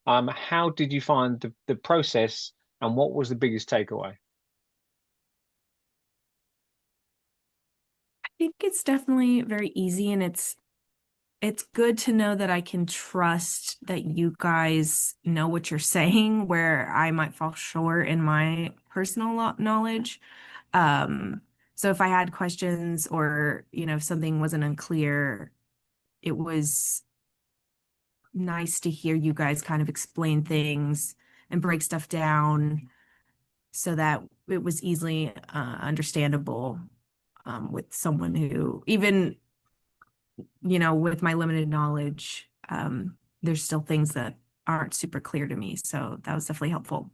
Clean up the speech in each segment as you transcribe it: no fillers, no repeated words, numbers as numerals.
How did you find the process, and what was the biggest takeaway? I think it's definitely very easy, and it's good to know that I can trust that you guys know what you're saying, where I might fall short in my personal knowledge. Um, so if I had questions or, if something wasn't unclear, it was nice to hear you guys kind of explain things and break stuff down so that it was easily understandable with someone who, even, with my limited knowledge, there's still things that aren't super clear to me. So that was definitely helpful.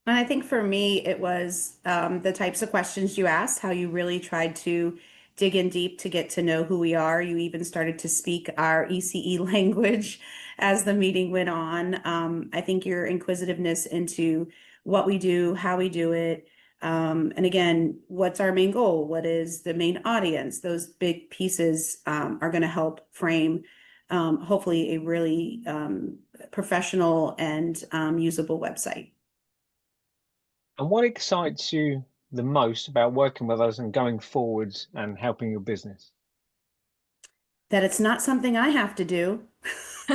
And I think for me, it was the types of questions you asked, how you really tried to dig in deep to get to know who we are. You even started to speak our ECE language as the meeting went on. I think your inquisitiveness into what we do, how we do it, and again, what's our main goal? What is the main audience? Those big pieces are going to help frame, hopefully, a really professional and usable website. And what excites you the most about working with us and going forwards and helping your business? That it's not something I have to do. I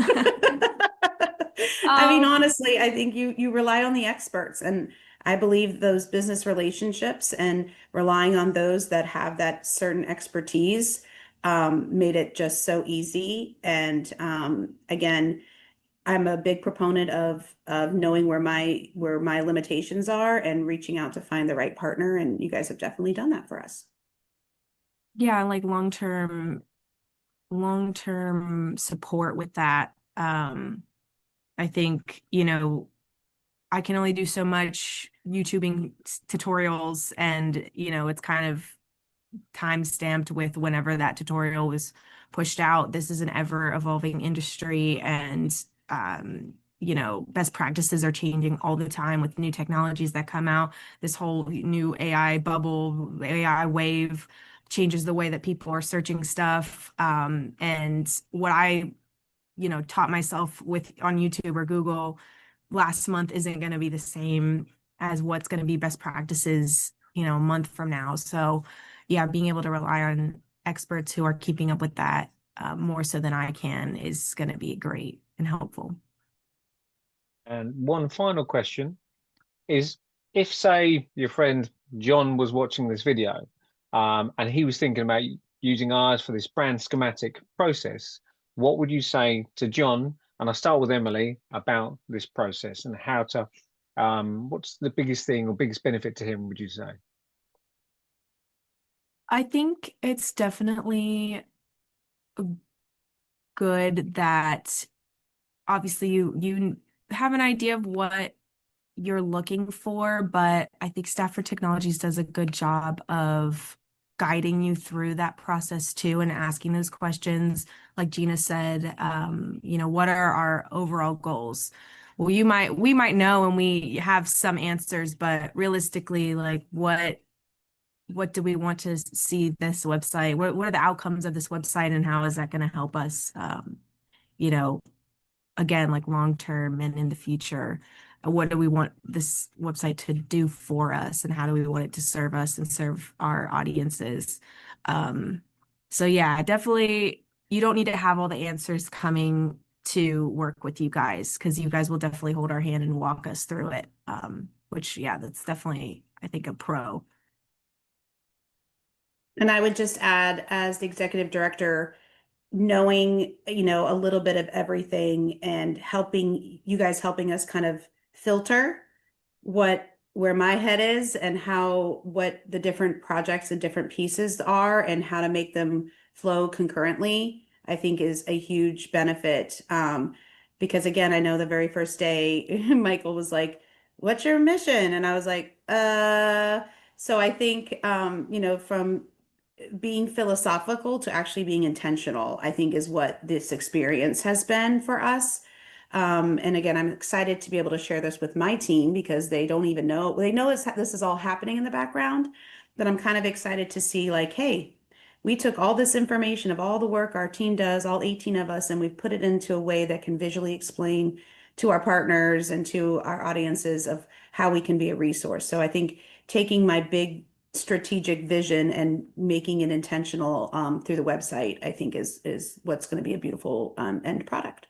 mean, Um, honestly, I think you rely on the experts, and I believe those business relationships and relying on those that have that certain expertise made it just so easy. And again, I'm a big proponent of knowing where my limitations are and reaching out to find the right partner. And you guys have definitely done that for us. yeah, like long-term support with that. I think, I can only do so much YouTubing tutorials, and, it's kind of time stamped with whenever that tutorial was pushed out. This is an ever evolving industry, and best practices are changing all the time with new technologies that come out. This whole new AI bubble, AI wave changes the way that people are searching stuff. And what I, taught myself with on YouTube or Google last month isn't going to be the same as what's going to be best practices, a month from now. So, yeah, being able to rely on experts who are keeping up with that more so than I can is going to be great and helpful. And one final question is, if, say, your friend John was watching this video, and he was thinking about using ours for this brand schematic process, what would you say to John? And I'll start with Emily about this process and how to, what's the biggest thing or biggest benefit to him, would you say? I think it's definitely good that obviously you have an idea of what you're looking for, but I think Stafford Technologies does a good job of guiding you through that process too and asking those questions. Like Gina said, what are our overall goals? Well, we might know and we have some answers, but realistically, like what do we want to see this website? What are the outcomes of this website, and how is that going to help us? You know, again, like long term and in the future, what do we want this website to do for us, and how do we want it to serve us and serve our audiences? Um, so yeah, definitely you don't need to have all the answers coming to work with you guys, because you guys will definitely hold our hand and walk us through it. Which yeah, that's definitely, I think, a pro. And I would just add, as the executive director, knowing, a little bit of everything and helping you guys, helping us kind of filter where my head is and what the different projects and different pieces are and how to make them flow concurrently, I think is a huge benefit. Because again, I know the very first day Michael was like, "What's your mission?" And I was like, So I think, from being philosophical to actually being intentional, I think is what this experience has been for us. And again, I'm excited to be able to share this with my team because they don't even know, they know this is all happening in the background, but I'm kind of excited to see like, hey, we took all this information of all the work our team does, all 18 of us, and we've put it into a way that can visually explain to our partners and to our audiences of how we can be a resource. So I think taking my big strategic vision and making it intentional through the website, I think is what's going to be a beautiful end product.